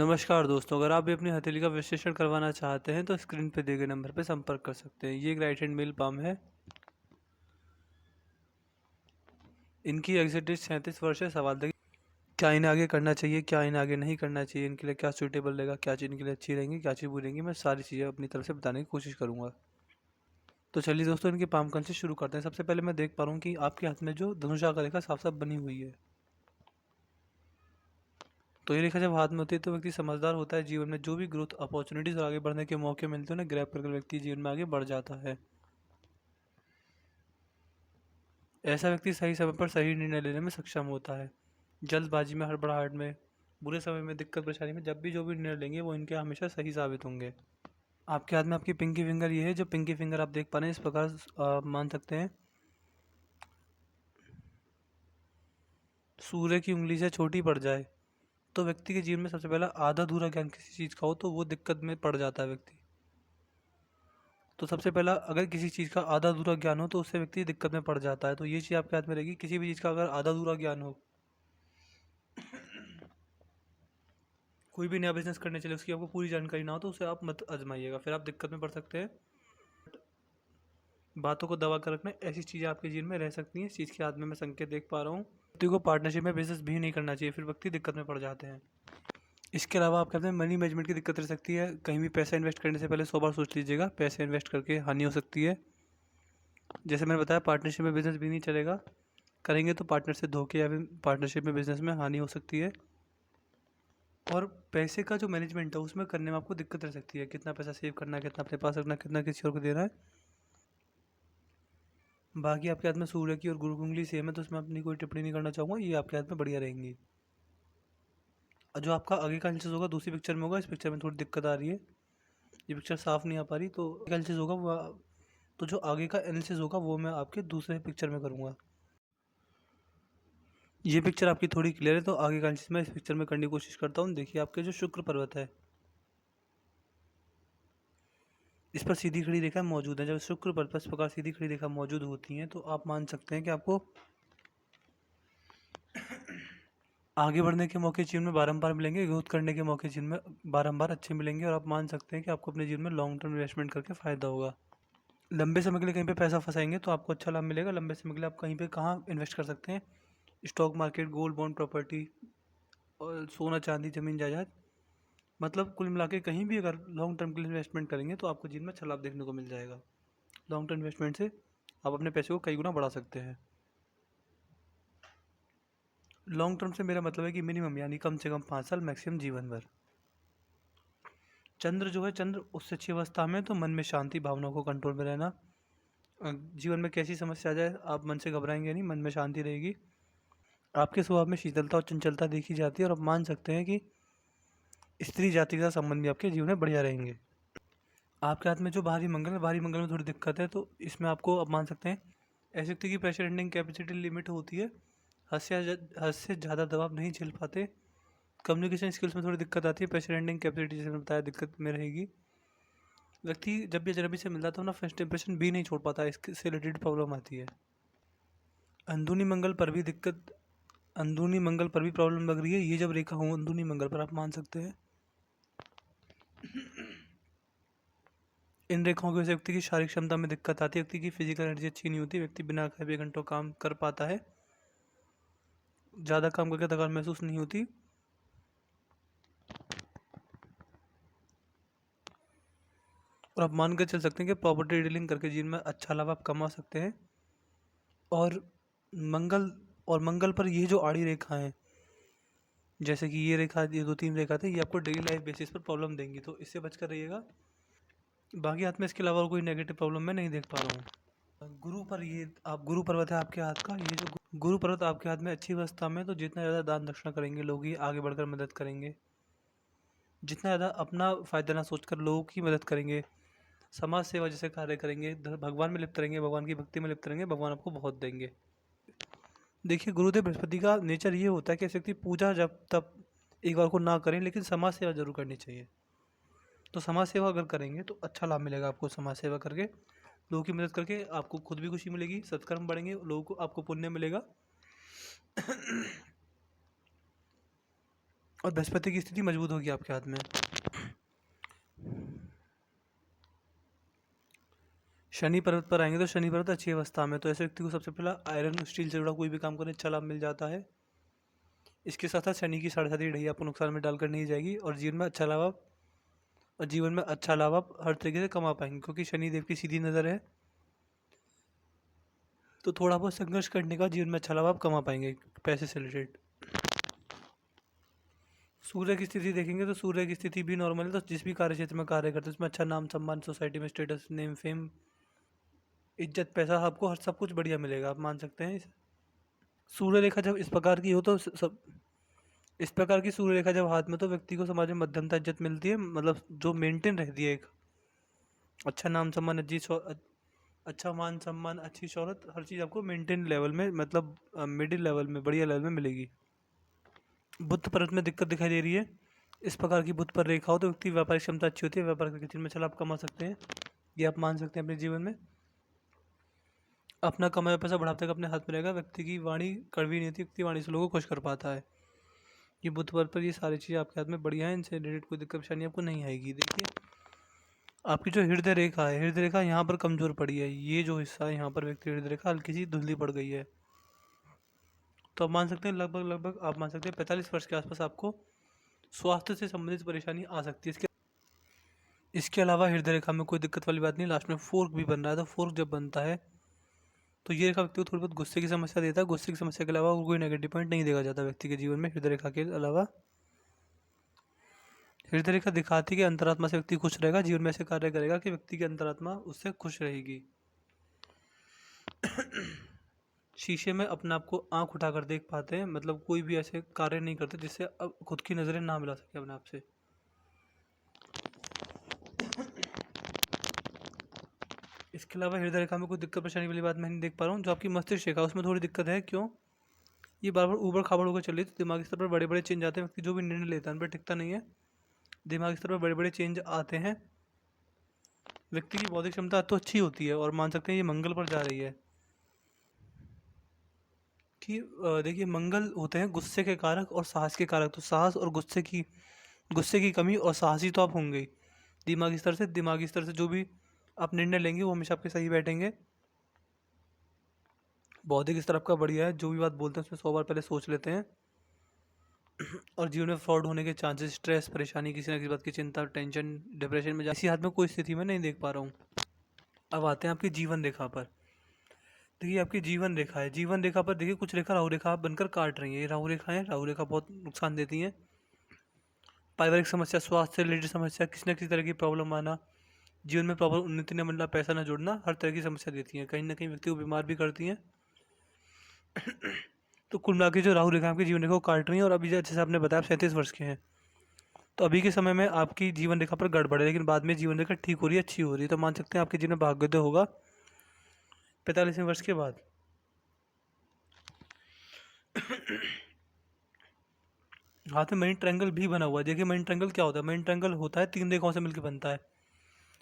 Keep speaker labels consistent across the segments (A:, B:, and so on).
A: नमस्कार दोस्तों, अगर आप भी अपनी हथेली का विश्लेषण करवाना चाहते हैं तो स्क्रीन पे दिए गए नंबर पर संपर्क कर सकते हैं। ये एक राइट हैंड मेल पाम है। इनकी एग्जिट एज 37 वर्ष है। सवाल था कि क्या इन्हें आगे करना चाहिए, क्या इन्हें आगे नहीं करना चाहिए, इनके लिए क्या सूटेबल रहेगा, क्या चीज़ इनके लिए अच्छी रहेंगी, क्या चीज़ बुरी रहेंगी। मैं सारी चीज़ें अपनी तरफ से बताने की कोशिश करूँगा। तो चलिए दोस्तों, इनके पाम कल से शुरू करते हैं। सबसे पहले मैं देख पा रहा हूँ कि आपके हाथ में जो धनुषा का रेखा साफ साफ बनी हुई है। तो ये रेखा जब हाथ में होती है तो व्यक्ति समझदार होता है। जीवन में जो भी ग्रोथ अपॉर्चुनिटीज और आगे बढ़ने के मौके मिलते हैं उन्हें ग्रैब करके व्यक्ति जीवन में आगे बढ़ जाता है। ऐसा व्यक्ति सही समय पर सही निर्णय लेने में सक्षम होता है। जल्दबाजी में, हड़बड़ाहट में, बुरे समय में, दिक्कत परेशानी में जब भी जो भी निर्णय लेंगे वो इनके हमेशा सही साबित होंगे। आपके हाथ में आपकी पिंकी फिंगर ये है। जो पिंकी फिंगर आप देख पा रहे हैं इस प्रकार मान सकते हैं सूर्य की उंगली से छोटी पड़ जाए तो व्यक्ति के जीवन में सबसे पहला आधा अधूरा ज्ञान किसी चीज़ का हो तो वो दिक्कत में पड़ जाता है व्यक्ति। तो सबसे पहला अगर किसी चीज़ का आधा अधूरा ज्ञान हो तो उससे व्यक्ति दिक्कत में पड़ जाता है। तो ये चीज़ आपके हाथ में रहेगी। किसी भी चीज़ का अगर आधा अधूरा ज्ञान हो, कोई भी नया बिजनेस करने चले उसकी आपको पूरी जानकारी ना हो तो उसे आप मत आजमाइएगा, फिर आप दिक्कत में पड़ सकते हैं। बातों को दबा कर रखना, ऐसी चीज़ें आपके जीवन में रह सकती हैं। इस चीज़ के हाथ में मैं संकेत देख पा रहा हूँ। व्यक्ति को पार्टनरशिप में बिजनेस भी नहीं करना चाहिए, फिर व्यक्ति दिक्कत में पड़ जाते हैं। इसके अलावा आप कहते हैं मनी मैनेजमेंट की दिक्कत रह सकती है। कहीं भी पैसा इन्वेस्ट करने से पहले 100 बार सोच लीजिएगा, पैसे इन्वेस्ट करके हानि हो सकती है। जैसे मैंने बताया, पार्टनरशिप में बिजनेस भी नहीं चलेगा। करेंगे तो पार्टनर से धोखे या फिर पार्टनरशिप में बिजनेस में हानि हो सकती है। और पैसे का जो मैनेजमेंट है उसमें करने में आपको दिक्कत रह सकती है। कितना पैसा सेव करना है, कितना अपने पास रखना है, कितना किसी और को देना है। बाकी आपके हाथ में सूर्य की और गुरु की उंगली सेम है तो उसमें अपनी कोई टिप्पणी नहीं करना चाहूँगा। ये आपके हाथ में बढ़िया रहेंगी। और जो आपका आगे का एनालिसिस होगा दूसरी पिक्चर में होगा। इस पिक्चर में थोड़ी दिक्कत आ रही है, ये पिक्चर साफ नहीं आ पा रही। तो एनालिसिस होगा वो, तो जो आगे का एनालिसिस होगा वो मैं आपके दूसरे पिक्चर में करूँगा। ये पिक्चर आपकी थोड़ी क्लियर है तो आगे का एनालिसिस मैं इस पिक्चर में करने की कोशिश करता हूँ। देखिए, आपके जो शुक्र पर्वत है इस पर सीधी खड़ी रेखा मौजूद है। जब शुक्र पर्वत पर इस प्रकार सीधी खड़ी रेखा मौजूद होती हैं तो आप मान सकते हैं कि आपको आगे बढ़ने के मौके जीवन में बारंबार मिलेंगे, ग्रोथ करने के मौके जीवन में बारंबार अच्छे मिलेंगे। और आप मान सकते हैं कि आपको अपने जीवन में लॉन्ग टर्म इन्वेस्टमेंट करके फ़ायदा होगा। लंबे समय के लिए कहीं पे पैसा फंसाएंगे तो आपको अच्छा लाभ मिलेगा। लंबे समय के लिए आप कहीं पे कहाँ इन्वेस्ट कर सकते हैं? Stock market, gold bond, property और सोना चांदी, ज़मीन जायदाद, मतलब कुल मिला के कहीं भी अगर लॉन्ग टर्म के लिए इन्वेस्टमेंट करेंगे तो आपको जीवन में अच्छा लाभ देखने को मिल जाएगा। लॉन्ग टर्म इन्वेस्टमेंट से आप अपने पैसे को कई गुना बढ़ा सकते हैं। लॉन्ग टर्म से मेरा मतलब है कि मिनिमम यानी कम से कम 5 साल, मैक्सिमम जीवन भर। चंद्र जो है, चंद्र उससे अच्छी अवस्था में तो मन में शांति, भावनाओं को कंट्रोल में रहना। जीवन में कैसी समस्या आ जाए आप मन से घबराएंगे नहीं, मन में शांति रहेगी। आपके स्वभाव में शीतलता और चंचलता देखी जाती है और आप मान सकते हैं कि स्त्री जाति का संबंध भी आपके जीवन में बढ़िया रहेंगे। आपके हाथ में जो भारी मंगल है, भारी मंगल में थोड़ी दिक्कत है तो इसमें आपको आप मान सकते हैं ऐसे व्यक्ति की प्रेशर हैंडलिंग कैपेसिटी लिमिट होती है। हद से ज़्यादा दबाव नहीं झेल पाते। कम्युनिकेशन स्किल्स में थोड़ी दिक्कत आती है। प्रेशर हैंडलिंग कैपेसिटी जैसे मैंने बताया दिक्कत में रहेगी। व्यक्ति जब भी अजनबी से मिलता है तो अपना फर्स्ट इंप्रेशन भी नहीं छोड़ पाता, इससे रिलेटेड प्रॉब्लम आती है। अंदरूनी मंगल पर भी दिक्कत, अंदरूनी मंगल पर भी प्रॉब्लम लग रही है। ये जब रेखा हो अंदरूनी मंगल पर आप मान सकते हैं इन रेखाओं की वजह से व्यक्ति की शारीरिक क्षमता में दिक्कत आती है। व्यक्ति की फिजिकल एनर्जी अच्छी नहीं होती। व्यक्ति बिना खाए पिए घंटों काम कर पाता है। ज़्यादा काम करके थकान महसूस नहीं होती। और आप मान कर चल सकते हैं कि प्रॉपर्टी डीलिंग करके जीवन में अच्छा लाभ आप कमा सकते हैं। और मंगल, और मंगल पर ये जो आड़ी रेखा है, जैसे कि ये रेखा, ये 2-3 रेखा थे, ये आपको डेली लाइफ बेसिस पर प्रॉब्लम देंगी तो इससे बचकर रहिएगा। बाकी हाथ में इसके अलावा और कोई नेगेटिव प्रॉब्लम मैं नहीं देख पा रहा हूँ। गुरु पर, ये आप गुरु पर्वत है आपके हाथ का, ये जो गुरु पर्वत आपके हाथ में अच्छी अवस्था में तो जितना ज़्यादा दान दक्षिणा करेंगे लोग ही आगे बढ़कर मदद करेंगे। जितना ज़्यादा अपना फ़ायदा ना सोचकर लोगों की मदद करेंगे, समाज सेवा जैसे कार्य करेंगे, भगवान में लिप्त रहेंगे, भगवान की भक्ति में लिप्त रहेंगे, भगवान आपको बहुत देंगे। देखिए, गुरुदेव बृहस्पति का नेचर ये होता है कि ऐसे व्यक्ति पूजा जब तब एक बार को ना करें लेकिन समाज सेवा जरूर करनी चाहिए। तो समाज सेवा अगर करेंगे तो अच्छा लाभ मिलेगा आपको। समाज सेवा करके, लोगों की मदद करके आपको खुद भी खुशी मिलेगी, सत्कर्म बढ़ेंगे, लोगों को आपको पुण्य मिलेगा। और बृहस्पति की स्थिति मजबूत होगी आपके हाथ में। शनि पर्वत पर आएंगे तो शनि पर्वत अच्छी अवस्था में, तो ऐसे व्यक्ति को सबसे पहला आयरन स्टील से जुड़ा कोई भी काम करने अच्छा लाभ मिल जाता है। इसके साथ साथ शनि की 7.5 ढैया आपको नुकसान में डालकर नहीं जाएगी, और जीवन में अच्छा लाभ आप हर तरीके से कमा पाएंगे, क्योंकि शनि देव की सीधी नज़र है। तो थोड़ा बहुत संघर्ष करने का जीवन में अच्छा लाभ आप कमा पाएंगे पैसे से रिलेटेड। सूर्य की स्थिति देखेंगे तो सूर्य की स्थिति भी नॉर्मल है, तो जिस भी कार्य क्षेत्र में कार्य करते हैं उसमें अच्छा नाम सम्मान, सोसाइटी में स्टेटस, नेम, फेम, इज्जत, पैसा, आपको हर सब कुछ बढ़िया मिलेगा, आप मान सकते हैं सूर्य रेखा जब इस प्रकार की हो तो सब इस प्रकार की सूर्य रेखा जब हाथ में, तो व्यक्ति को समाज में मध्यमता इज्जत मिलती है, मतलब जो मेंटेन रहती है, एक अच्छा नाम सम्मान, अच्छा मान सम्मान, अच्छी शोहरत, हर चीज़ आपको मेंटेन लेवल में, मतलब मिडिल लेवल में, बढ़िया लेवल में मिलेगी। बुध परत में दिक्कत दिखाई दे रही है। इस प्रकार की बुध पर रेखा हो तो व्यक्ति व्यापारिक क्षमता अच्छी होती है, व्यापार करके दिन में अच्छा लाभ कमा सकते हैं, ये आप मान सकते हैं अपने जीवन में। अपना कमाया पैसा बढ़ाते तक अपने हाथ में रहेगा, व्यक्ति की वाणी कड़वी नहीं होती, व्यक्ति वाणी से लोगों को खुश कर पाता है। ये बुध पर ये सारी चीज़ें आपके हाथ में बढ़िया है, इनसे रिलेटेड कोई दिक्कत परेशानी आपको नहीं आएगी। देखिए आपकी जो हृदय रेखा है, हृदय रेखा यहाँ पर कमज़ोर पड़ी है, ये जो हिस्सा है यहाँ पर व्यक्ति हृदय रेखा हल्की सी धुंधली पड़ गई है। तो आप मान सकते हैं लगभग आप मान सकते हैं 45 वर्ष के आसपास आपको स्वास्थ्य से संबंधित परेशानी आ सकती है। इसके अलावा हृदय रेखा में कोई दिक्कत वाली बात नहीं, लास्ट में फोर्क भी बन रहा है, तो फोर्क जब बनता है तो ये रेखा व्यक्ति को थोड़ी बहुत गुस्से की समस्या देता है। गुस्से की समस्या के अलावा कोई नेगेटिव पॉइंट नहीं देखा जाता व्यक्ति के जीवन में हृदय रेखा के अलावा। हृदय रेखा दिखाती है कि अंतरात्मा से व्यक्ति खुश रहेगा, जीवन में ऐसे कार्य करेगा कि व्यक्ति की अंतरात्मा उससे खुश रहेगी। शीशे में अपने आप को आंख उठाकर देख पाते हैं, मतलब कोई भी ऐसे कार्य नहीं करते जिससे अब खुद की नज़रें ना मिला सके अपने आप से। इसके अलावा हृदय रेखा में कोई दिक्कत परेशानी वाली बात मैं नहीं देख पा रहा हूँ। जो आपकी मस्तिष्क रेखा उसमें थोड़ी दिक्कत है। क्यों? ये बार बार ऊबड़ खाबड़ होकर चल रही है, तो दिमागी स्तर पर बड़े बड़े चेंज आते हैं, व्यक्ति जो भी निर्णय लेता है उन पर टिकता नहीं है, दिमागी स्तर पर बड़े बड़े चेंज आते हैं। व्यक्ति की बौद्धिक क्षमता तो अच्छी होती है, और मान सकते हैं ये मंगल पर जा रही है कि देखिए मंगल होते हैं गुस्से के कारक और साहस के कारक, तो साहस और गुस्से की कमी और साहसी तो आप होंगे ही। दिमागी स्तर से जो भी आप निर्णय लेंगे वो हमेशा आपके सही बैठेंगे। बौद्धिक स्तर आपका बढ़िया है, जो भी बात बोलते हैं उसमें 100 बार पहले सोच लेते हैं। और जीवन में फ्रॉड होने के चांसेस, स्ट्रेस, परेशानी, किसी ना किसी बात की चिंता, टेंशन, डिप्रेशन में इसी हाथ में कोई स्थिति में नहीं देख पा रहा हूँ। अब आते हैं आपकी जीवन रेखा पर। देखिए आपकी जीवन रेखा है, जीवन रेखा पर देखिए कुछ रेखा राहु रेखा बनकर काट रही है। ये राहु रेखा है, राहु रेखा बहुत नुकसान देती है। पारिवारिक समस्या, स्वास्थ्य से रिलेटेड समस्या, किसी न किसी तरह की प्रॉब्लम आना, जीवन में प्रॉब्लम, उन्नति न मिलना, पैसा न जुड़ना, हर तरह की समस्या देती हैं, कहीं ना कहीं व्यक्ति को बीमार भी करती हैं। तो कुल मिला के जो राहु रेखा आपके जीवन रेखा को काट रही है, और अभी जैसे आपने बताया आप 37 वर्ष के हैं, तो अभी के समय में आपकी जीवन रेखा पर गड़बड़ है, लेकिन बाद में जीवन रेखा ठीक हो रही है, अच्छी हो रही है, तो मान सकते हैं आपके जीवन में भाग्योदय होगा 45वें वर्ष के बाद। हाथ में मनी ट्रायंगल भी बना हुआ है। देखिए मनी ट्रायंगल क्या होता है? मनी ट्रायंगल होता है 3 रेखाओं से मिलकर बनता है।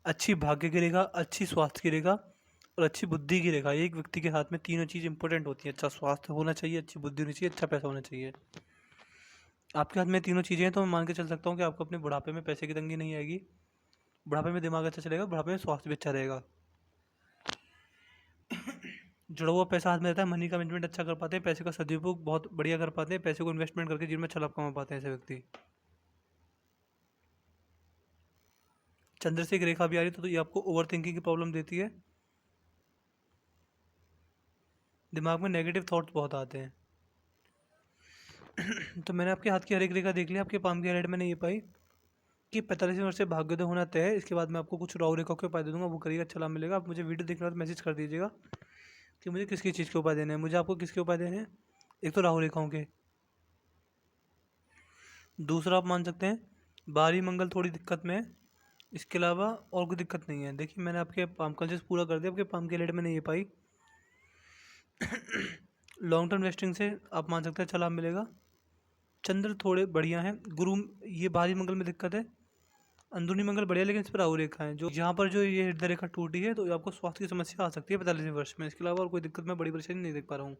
A: अच्छी भाग्य की रेखा, अच्छी स्वास्थ्य की रेखा और अच्छी बुद्धि की रेखा। एक व्यक्ति के हाथ में तीनों चीज़ इंपॉर्टेंट होती है। अच्छा स्वास्थ्य होना चाहिए, अच्छी बुद्धि होनी चाहिए, अच्छा पैसा होना चाहिए। आपके हाथ में तीनों चीज़ें हैं, तो मैं मान के चल सकता हूँ कि आपको अपने बुढ़ापे में पैसे की तंगी नहीं आएगी, बुढ़ापे में दिमाग अच्छा चलेगा, बुढ़ापे में स्वास्थ्य भी अच्छा रहेगा। जुड़ा हुआ पैसा हाथ में रहता है, मनी का मैनेजमेंट अच्छा कर पाते हैं, पैसे का सदुपयोग बहुत बढ़िया कर पाते हैं, पैसे को इन्वेस्टमेंट करके जीवन में अच्छा लाभ कमा पाते हैं ऐसे व्यक्ति। चंद्र से एक रेखा भी आ रही है, तो ये आपको ओवर थिंकिंग की प्रॉब्लम देती है, दिमाग में नेगेटिव थॉट्स बहुत आते हैं। तो मैंने आपके हाथ की हर एक रेखा देख ली, आपके पाम की हाइलाइट मैंने ये पाई कि 45वें वर्ष से भाग्योदय होना तय है। इसके बाद मैं आपको कुछ राहु रेखा के उपाय दे दूंगा, वो करिएगा, अच्छा लाभ मिलेगा। आप मुझे वीडियो देखने के बाद मैसेज कर दीजिएगा कि मुझे किस किस चीज़ के उपाय देने हैं। मुझे आपको किसके उपाय देने हैं? एक तो राहु रेखाओं के, दूसरा आप मान सकते हैं बाहरी मंगल थोड़ी दिक्कत में है, इसके अलावा और कोई दिक्कत नहीं है। देखिए मैंने आपके पाम कल्चर्स पूरा कर दिया, आपके पाम की हाइलाइट मैंने ये पाई। लॉन्ग टर्म इन्वेस्टिंग से आप मान सकते हैं अच्छा लाभ मिलेगा। चंद्र थोड़े बढ़िया हैं, गुरु, ये बाहरी मंगल में दिक्कत है, अंदरूनी मंगल बढ़िया, लेकिन इस पर राहु रेखा है, जो यहाँ पर जो ये हृदय रेखा टूटी है, तो आपको स्वास्थ्य की समस्या आ सकती है 45वें वर्ष में। इसके अलावा और कोई दिक्कत मैं बड़ी परेशानी नहीं देख पा रहा हूँ।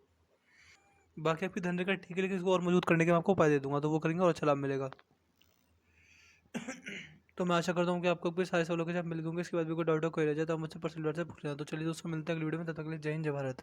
A: बाकी आपकी धन रेखा ठीक है, लेकिन इसको और मजबूत करने के मैं आपको उपाय दे दूंगा, तो वो करेंगे और अच्छा लाभ मिलेगा। तो मैं आशा करता हूँ कि आपको भी सारे सवालों के जवाब मिल गए होंगे। इसके बाद भी कोई डाउट हो कोई रह जाए तो आप मुझसे पर्सनल से पूछ लेना। तो चलिए दोस्तों, मिलते हैं अगली वीडियो में, तब तक के लिए जय हिंद जय भारत।